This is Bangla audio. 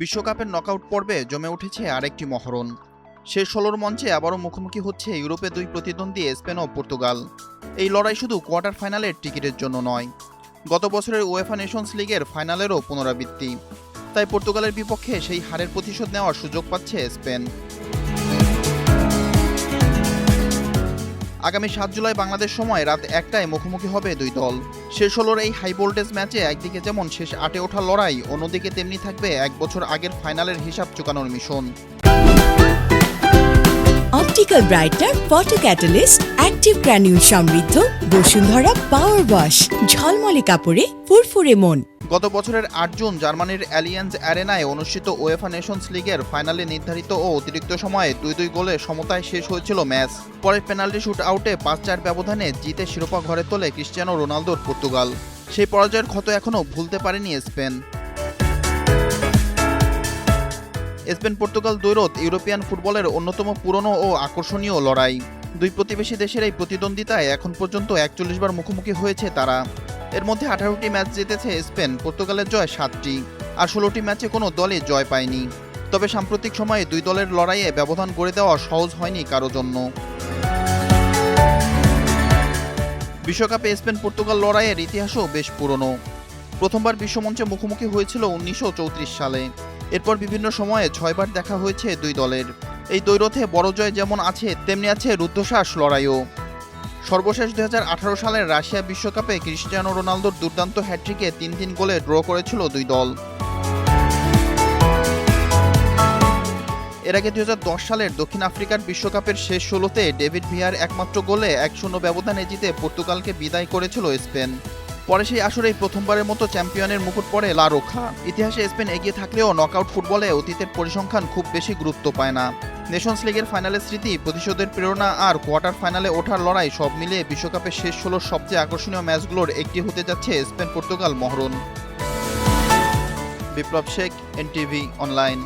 বিশ্বকাপের নকআউট পর্বে জমে উঠেছে আরেকটি মহরণ। শেষ ১৬র মঞ্চে আবারও মুখোমুখি হচ্ছে ইউরোপের দুই প্রতিদ্বন্দ্বী স্পেন ও পর্তুগাল। এই লড়াই শুধু কোয়ার্টার ফাইনালের টিকিটের জন্য নয়, গত বছরের উয়েফা নেশনস লিগের ফাইনালেরও পুনরাবৃত্তি। তাই পর্তুগালের বিপক্ষে সেই হারের প্রতিশোধ নেওয়ার সুযোগ পাচ্ছে স্পেন। আগামী ৭ জুলাই বাংলাদেশ সময় রাত ১টায় মুখোমুখি হবে দুই দল। শেষ ১৬র এই হাই ভোল্টেজ ম্যাচে একদিকে যেমন শেষ ৮-এ ওঠার লড়াই, অন্যদিকে তেমনি থাকবে ১ বছর আগের ফাইনালের হিসাব চুকানোর mission. Optical brighter photo catalyst active granule সমৃদ্ধ বসুন্ধরা পাওয়ার ওয়াশ, ঝলমলে কাপড়ে ফুরফুরে মন। গত বছরের ৮ জুন জার্মানির অ্যালিয়ান্স অ্যারেনায় অনুষ্ঠিত উয়েফা নেশনস লিগের ফাইনালে নির্ধারিত ও অতিরিক্ত সময়ে ২-২ গোলে সমতায় শেষ হয়েছিল ম্যাচ। পরে পেনাল্টি শুট আউটে ৫-৪ ব্যবধানে জিতে শিরোপা ঘরে তোলে ক্রিস্টিয়ানো রোনালদোর পর্তুগাল। সেই পরাজয়ের ক্ষত এখনও ভুলতে পারেনি স্পেন। স্পেন পর্তুগাল দ্বৈরথ ইউরোপিয়ান ফুটবলের অন্যতম পুরনো ও আকর্ষণীয় লড়াই। দুই প্রতিবেশী দেশের এই প্রতিদ্বন্দ্বিতায় এখন পর্যন্ত ৪১ বার মুখোমুখি হয়েছে তারা। এর মধ্যে ১৮টি ম্যাচ জিতেছে স্পেন, পর্তুগালের জয় ৭টি, আর ১৬টি ম্যাচে কোনো দলই জয় পায়নি। তবে সাম্প্রতিক সময়ে দুই দলের লড়াইয়ে ব্যবধান গড়ে দেওয়া সহজ হয়নি কারো জন্য। বিশ্বকাপে স্পেন পর্তুগাল লড়াইয়ের ইতিহাসও বেশ পুরনো। প্রথমবার বিশ্বমঞ্চে মুখোমুখি হয়েছিল ১৯৩৪ সালে। এরপর বিভিন্ন সময়ে ৬ বার দেখা হয়েছে দুই দলের। এই দ্বৈরথে বড় জয় যেমন আছে, তেমনি আছে রুদ্ধশ্বাস লড়াইও। সর্বশেষ ২০১৮ সালের রাশিয়া বিশ্বকাপে ক্রিস্টিয়ানো রোনালদোর দুর্দান্ত হ্যাট্রিকে ৩-৩ গোলে ড্র করেছিল দুই দল। এর আগে ২০১০ সালের দক্ষিণ আফ্রিকার বিশ্বকাপের শেষ ১৬তে ডেভিড ভিয়ার একমাত্র গোলে ১-০ ব্যবধানে জিতে পর্তুগালকে বিদায় করেছিল স্পেন। পরে সেই আসরেই প্রথমবারের মতো চ্যাম্পিয়নের মুকুট পড়ে লা রোখা। ইতিহাসে স্পেন এগিয়ে থাকলেও নকআউট ফুটবলে অতীতের পরিসংখ্যান খুব বেশি গুরুত্ব পায় না। নেশনস লিগের ফাইনালের স্মৃতি, প্রতিশোধের প্রেরণা আর কোয়ার্টার ফাইনালে ওঠার লড়াই সব মিলিয়ে বিশ্বকাপের শেষ ১৬র সবচেয়ে আকর্ষণীয় ম্যাচগুলোর একটি হতে যাচ্ছে স্পেন পর্তুগাল মহরণ। বিপ্লব শেখ, এনটিভি অনলাইন।